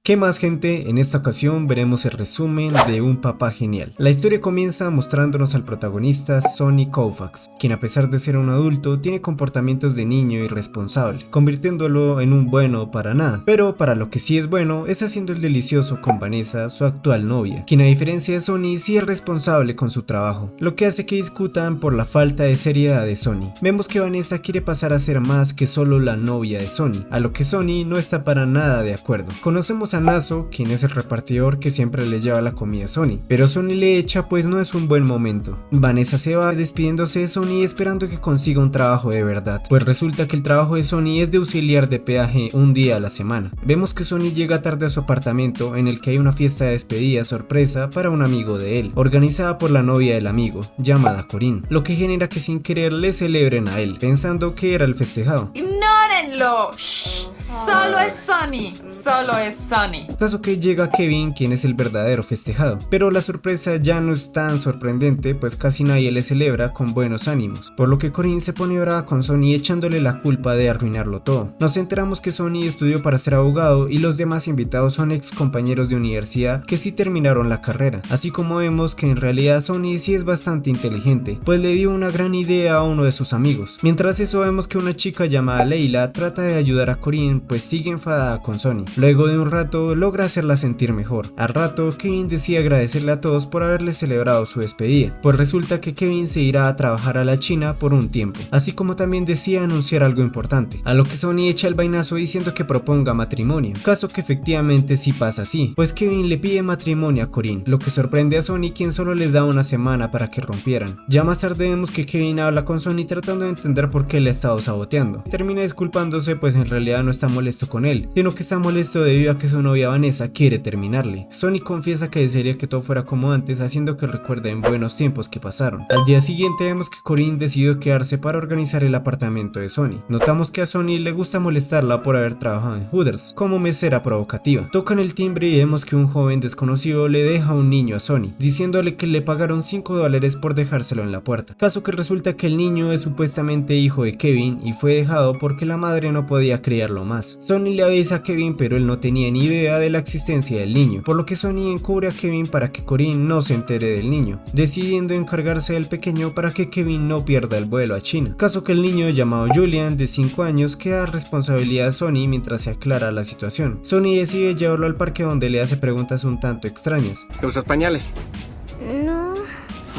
¿Qué más, gente? En esta ocasión veremos el resumen de Un Papá Genial. La historia comienza mostrándonos al protagonista Sonny Koufax, quien a pesar de ser un adulto tiene comportamientos de niño irresponsable, convirtiéndolo en un bueno para nada. Pero para lo que sí es bueno es haciendo el delicioso con Vanessa, su actual novia, quien a diferencia de Sonny sí es responsable con su trabajo, lo que hace que discutan por la falta de seriedad de Sonny. Vemos que Vanessa quiere pasar a ser más que solo la novia de Sonny, a lo que Sonny no está para nada de acuerdo. Conocemos a Naso, quien es el repartidor que siempre le lleva la comida a Sonny, pero Sonny le echa pues no es un buen momento. Vanessa se va despidiéndose de Sonny esperando que consiga un trabajo de verdad, pues resulta que el trabajo de Sonny es de auxiliar de peaje un día a la semana. Vemos que Sonny llega tarde a su apartamento en el que hay una fiesta de despedida sorpresa para un amigo de él, organizada por la novia del amigo, llamada Corinne, lo que genera que sin querer le celebren a él, pensando que era el festejado. ¡Ignórenlo! ¡Shh! Solo es Sonny, solo es Sonny. Caso que llega Kevin, quien es el verdadero festejado, pero la sorpresa ya no es tan sorprendente, pues casi nadie le celebra con buenos ánimos, por lo que Corinne se pone brava con Sonny echándole la culpa de arruinarlo todo. Nos enteramos que Sonny estudió para ser abogado y los demás invitados son ex compañeros de universidad que sí terminaron la carrera, así como vemos que en realidad Sonny sí es bastante inteligente, pues le dio una gran idea a uno de sus amigos. Mientras eso vemos que una chica llamada Leila trata de ayudar a Corinne, pues sigue enfadada con Sonny. Luego de un rato logra hacerla sentir mejor. Al rato Kevin decide agradecerle a todos por haberle celebrado su despedida, pues resulta que Kevin se irá a trabajar a la China por un tiempo, así como también decide anunciar algo importante, a lo que Sonny echa el vainazo diciendo que proponga matrimonio, caso que efectivamente sí pasa así, pues Kevin le pide matrimonio a Corinne, lo que sorprende a Sonny, quien solo les da una semana para que rompieran. Ya más tarde vemos que Kevin habla con Sonny tratando de entender por qué le ha estado saboteando. Termina disculpándose, pues en realidad no está molesto con él, sino que está molesto debido a que su novia Vanessa quiere terminarle. Sonny confiesa que desearía que todo fuera como antes, haciendo que recuerden buenos tiempos que pasaron. Al día siguiente vemos que Corinne decidió quedarse para organizar el apartamento de Sonny. Notamos que a Sonny le gusta molestarla por haber trabajado en Hooters como mesera provocativa. Tocan el timbre y vemos que un joven desconocido le deja un niño a Sonny, diciéndole que le pagaron $5 por dejárselo en la puerta. Caso que resulta que el niño es supuestamente hijo de Kevin y fue dejado porque la madre no podía criarlo más. Sonny le avisa a Kevin, pero él no tenía ni idea de la existencia del niño, por lo que Sonny encubre a Kevin para que Corinne no se entere del niño, decidiendo encargarse del pequeño para que Kevin no pierda el vuelo a China. Caso que el niño llamado Julian, de 5 años, queda a responsabilidad de Sonny mientras se aclara la situación. Sonny decide llevarlo al parque donde le hace preguntas un tanto extrañas. ¿Te usas pañales? No.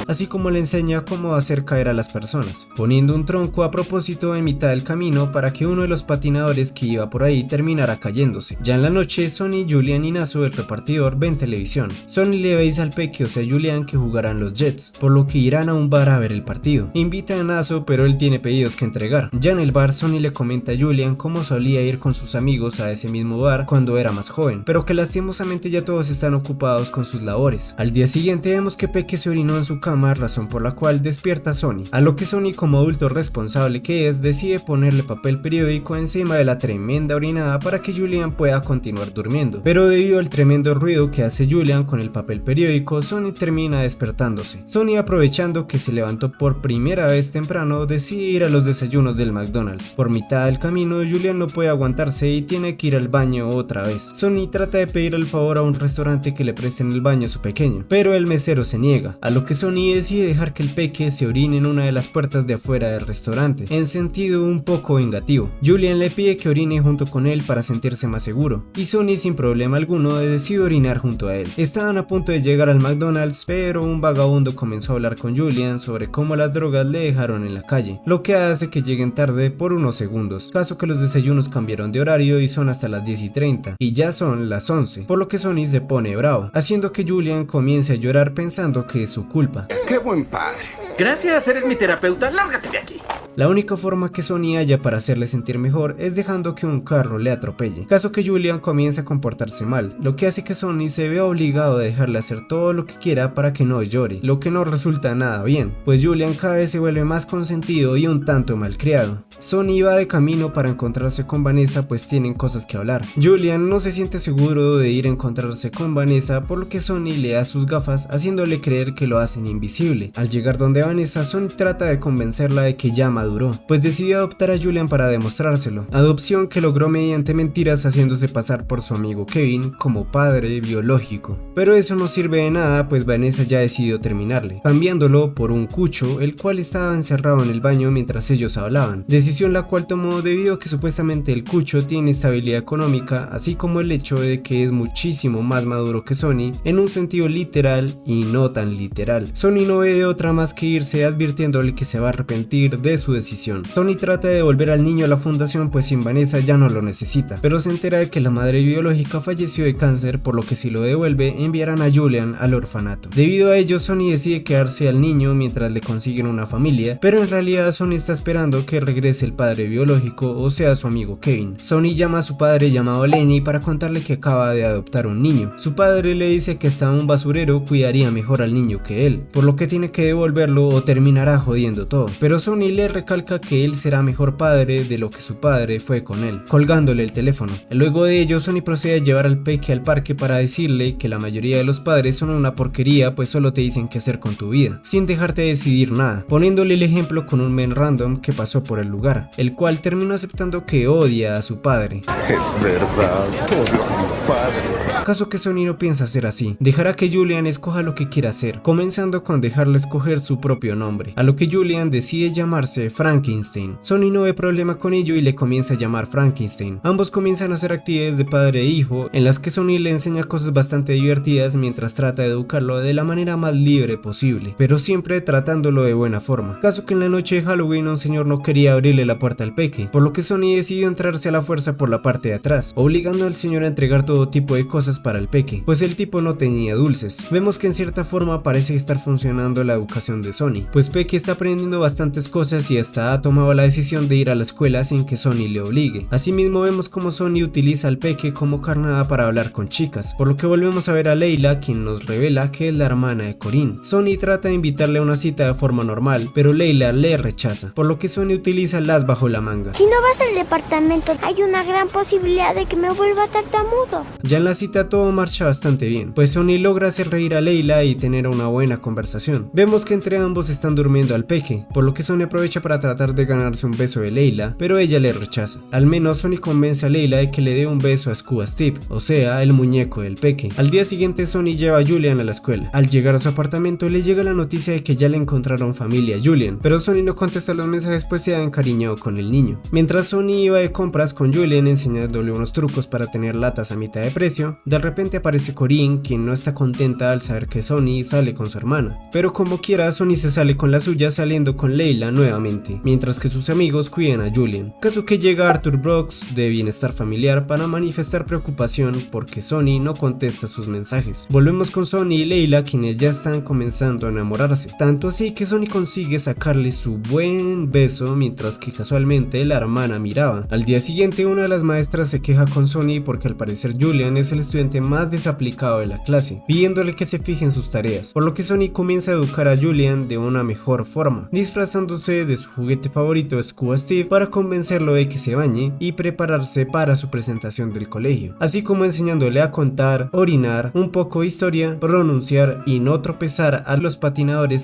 Así como le enseña cómo hacer caer a las personas, poniendo un tronco a propósito en mitad del camino para que uno de los patinadores que iba por ahí terminara cayéndose. Ya en la noche, Sonny, Julian y Naso, el repartidor, ven televisión. Sonny le avisa al Peque, o sea Julian, que jugarán los Jets, por lo que irán a un bar a ver el partido. Invita a Naso, pero él tiene pedidos que entregar. Ya en el bar, Sonny le comenta a Julian cómo solía ir con sus amigos a ese mismo bar cuando era más joven, pero que lastimosamente ya todos están ocupados con sus labores. Al día siguiente vemos que Peque se orinó en su cama, razón por la cual despierta a Sonny, a lo que Sonny, como adulto responsable que es, decide ponerle papel periódico encima de la tremenda orinada para que Julian pueda continuar durmiendo, pero debido al tremendo ruido que hace Julian con el papel periódico, Sonny termina despertándose. Sonny, aprovechando que se levantó por primera vez temprano, decide ir a los desayunos del McDonald's. Por mitad del camino, Julian no puede aguantarse y tiene que ir al baño otra vez. Sonny trata de pedir el favor a un restaurante que le presten el baño a su pequeño, pero el mesero se niega, a lo que Sonny decide dejar que el Peque se orine en una de las puertas de afuera del restaurante, en sentido un poco vengativo. Julian le pide que orine junto con él para sentirse más seguro, y Sonny sin problema alguno decide orinar junto a él. Estaban a punto de llegar al McDonald's, pero un vagabundo comenzó a hablar con Julian sobre cómo las drogas le dejaron en la calle, lo que hace que lleguen tarde por unos segundos, caso que los desayunos cambiaron de horario y son hasta las 10:30, y ya son las 11, por lo que Sonny se pone bravo, haciendo que Julian comience a llorar pensando que es su culpa. ¡Qué buen padre! Gracias, eres mi terapeuta, lárgate de aquí. La única forma que Sonny halla para hacerle sentir mejor es dejando que un carro le atropelle, caso que Julian comienza a comportarse mal, lo que hace que Sonny se vea obligado a dejarle hacer todo lo que quiera para que no llore, lo que no resulta nada bien, pues Julian cada vez se vuelve más consentido y un tanto malcriado. Sonny va de camino para encontrarse con Vanessa, pues tienen cosas que hablar. Julian no se siente seguro de ir a encontrarse con Vanessa, por lo que Sonny le da sus gafas haciéndole creer que lo hacen invisible. Al llegar donde Vanessa, Sonny trata de convencerla de que llama maduró, pues decidió adoptar a Julian para demostrárselo, adopción que logró mediante mentiras haciéndose pasar por su amigo Kevin como padre biológico. Pero eso no sirve de nada, pues Vanessa ya decidió terminarle, cambiándolo por un cucho, el cual estaba encerrado en el baño mientras ellos hablaban, decisión la cual tomó debido a que supuestamente el cucho tiene estabilidad económica, así como el hecho de que es muchísimo más maduro que Sonny en un sentido literal y no tan literal. Sonny no ve de otra más que irse, advirtiéndole que se va a arrepentir de su decisión. Sonny trata de devolver al niño a la fundación, pues sin Vanessa ya no lo necesita, pero se entera de que la madre biológica falleció de cáncer, por lo que si lo devuelve enviarán a Julian al orfanato. Debido a ello, Sonny decide quedarse al niño mientras le consiguen una familia, pero en realidad Sonny está esperando que regrese el padre biológico, o sea su amigo Kevin. Sonny llama a su padre llamado Lenny para contarle que acaba de adoptar un niño. Su padre le dice que hasta un basurero cuidaría mejor al niño que él, por lo que tiene que devolverlo o terminará jodiendo todo, pero Sonny le recalca que él será mejor padre de lo que su padre fue con él, colgándole el teléfono. Luego de ello, Sonny procede a llevar al peque al parque para decirle que la mayoría de los padres son una porquería, pues solo te dicen qué hacer con tu vida, sin dejarte decidir nada, poniéndole el ejemplo con un men random que pasó por el lugar, el cual terminó aceptando que odia a su padre. Es verdad, odio a mi padre. Caso que Sonny no piensa ser así, dejará que Julian escoja lo que quiera hacer, comenzando con dejarle escoger su propio nombre, a lo que Julian decide llamarse Frankenstein. Sonny no ve problema con ello y le comienza a llamar Frankenstein. Ambos comienzan a hacer actividades de padre e hijo, en las que Sonny le enseña cosas bastante divertidas mientras trata de educarlo de la manera más libre posible, pero siempre tratándolo de buena forma. Caso que en la noche de Halloween un señor no quería abrirle la puerta al peque, por lo que Sonny decidió entrarse a la fuerza por la parte de atrás, obligando al señor a entregar todo tipo de cosas para el peque, pues el tipo no tenía dulces. Vemos que en cierta forma parece estar funcionando la educación de Sonny, pues Peque está aprendiendo bastantes cosas y hasta ha tomado la decisión de ir a la escuela sin que Sonny le obligue. Asimismo vemos como Sonny utiliza al peque como carnada para hablar con chicas, por lo que volvemos a ver a Leila, quien nos revela que es la hermana de Corinne. Sonny trata de invitarle a una cita de forma normal, pero Leila le rechaza, por lo que Sonny utiliza el as bajo la manga. Si no vas al departamento, hay una gran posibilidad de que me vuelva tartamudo. Ya en la cita todo marcha bastante bien, pues Sonny logra hacer reír a Leila y tener una buena conversación. Vemos que entre ambos están durmiendo al peque, por lo que Sonny aprovecha para tratar de ganarse un beso de Leila, pero ella le rechaza. Al menos Sonny convence a Leila de que le dé un beso a Scuba Steve, o sea, el muñeco del peque. Al día siguiente Sonny lleva a Julian a la escuela. Al llegar a su apartamento le llega la noticia de que ya le encontraron familia a Julian, pero Sonny no contesta los mensajes pues se ha encariñado con el niño. Mientras Sonny iba de compras con Julian enseñándole unos trucos para tener latas a mitad de precio, de repente aparece Corinne, quien no está contenta al saber que Sonny sale con su hermana, pero como quiera Sonny se sale con la suya saliendo con Leila nuevamente, mientras que sus amigos cuidan a Julian. Caso que llega Arthur Brooks de Bienestar Familiar para manifestar preocupación porque Sonny no contesta sus mensajes. Volvemos con Sonny y Leila, quienes ya están comenzando a enamorarse, tanto así que Sonny consigue sacarle su buen beso mientras que casualmente la hermana miraba. Al día siguiente una de las maestras se queja con Sonny porque al parecer Julian es el estudiante más desaplicado de la clase, pidiéndole que se fije en sus tareas, por lo que Sonny comienza a educar a Julian de una mejor forma, disfrazándose de su juguete favorito Scuba Steve para convencerlo de que se bañe y prepararse para su presentación del colegio, así como enseñándole a contar, orinar, un poco de historia, pronunciar y no tropezar a los patinadores,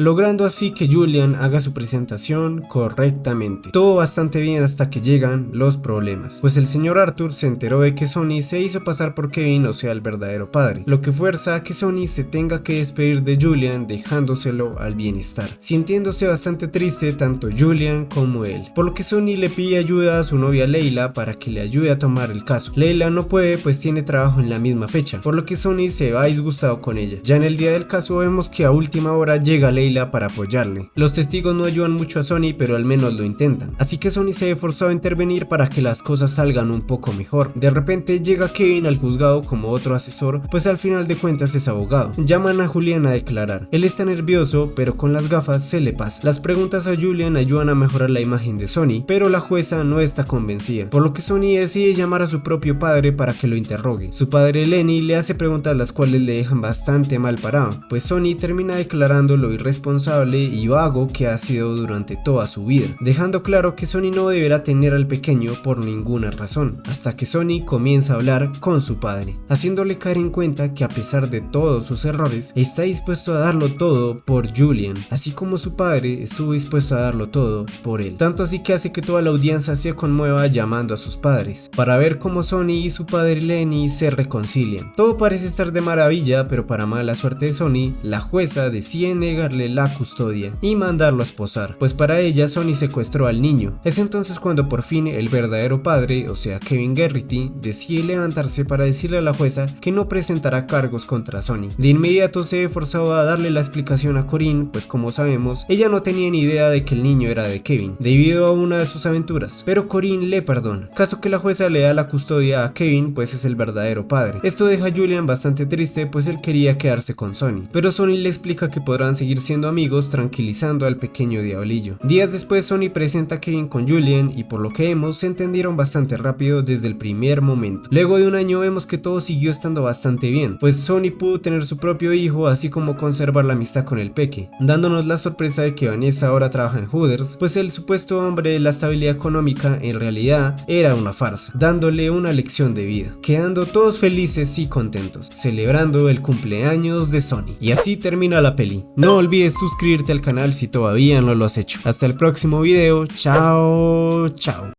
logrando así que Julian haga su presentación correctamente. Todo bastante bien hasta que llegan los problemas, pues el señor Arthur se enteró de que Sonny se hizo pasar por Kevin, o sea el verdadero padre, lo que fuerza a que Sonny se tenga que despedir de Julian dejándoselo al bienestar, sintiéndose bastante triste tanto Julian como él, por lo que Sonny le pide ayuda a su novia Leila para que le ayude a tomar el caso. Leila no puede pues tiene trabajo en la misma fecha, por lo que Sonny se va disgustado con ella. Ya en el día del caso vemos que a última hora llega Leila para apoyarle. Los testigos no ayudan mucho a Sonny, pero al menos lo intentan, así que Sonny se ve forzado a intervenir para que las cosas salgan un poco mejor. De repente llega Kevin al juzgado como otro asesor, pues al final de cuentas es abogado. Llaman a Julian a declarar. Él está nervioso, pero con las gafas se le pasa. Las preguntas a Julian ayudan a mejorar la imagen de Sonny, pero la jueza no está convencida, por lo que Sonny decide llamar a su propio padre para que lo interrogue. Su padre Lenny le hace preguntas las cuales le dejan bastante mal parado, pues Sonny termina declarando lo irresponsable irresponsable y vago que ha sido durante toda su vida, dejando claro que Sonny no deberá tener al pequeño por ninguna razón, hasta que Sonny comienza a hablar con su padre, haciéndole caer en cuenta que a pesar de todos sus errores, está dispuesto a darlo todo por Julian, así como su padre estuvo dispuesto a darlo todo por él, tanto así que hace que toda la audiencia se conmueva llamando a sus padres, para ver cómo Sonny y su padre Lenny se reconcilian. Todo parece estar de maravilla, pero para mala suerte de Sonny, la jueza decide negarle la custodia y mandarlo a esposar, pues para ella Sonny secuestró al niño. Es entonces cuando por fin el verdadero padre, o sea Kevin Garrity, decide levantarse para decirle a la jueza que no presentará cargos contra Sonny. De inmediato se ve forzado a darle la explicación a Corinne, pues como sabemos, ella no tenía ni idea de que el niño era de Kevin, debido a una de sus aventuras, pero Corinne le perdona, caso que la jueza le da la custodia a Kevin, pues es el verdadero padre. Esto deja a Julian bastante triste, pues él quería quedarse con Sonny, pero Sonny le explica que podrán seguir siendo amigos, tranquilizando al pequeño diablillo. Días después Sonny presenta a Kevin con Julian y por lo que vemos se entendieron bastante rápido desde el primer momento. Luego de un año vemos que todo siguió estando bastante bien, pues Sonny pudo tener su propio hijo, así como conservar la amistad con el peque, dándonos la sorpresa de que Vanessa ahora trabaja en Hooters, pues el supuesto hombre de la estabilidad económica en realidad era una farsa, dándole una lección de vida, quedando todos felices y contentos, celebrando el cumpleaños de Sonny. Y así termina la peli. No olvides suscribirte al canal si todavía no lo has hecho. Hasta el próximo video, chao, chao.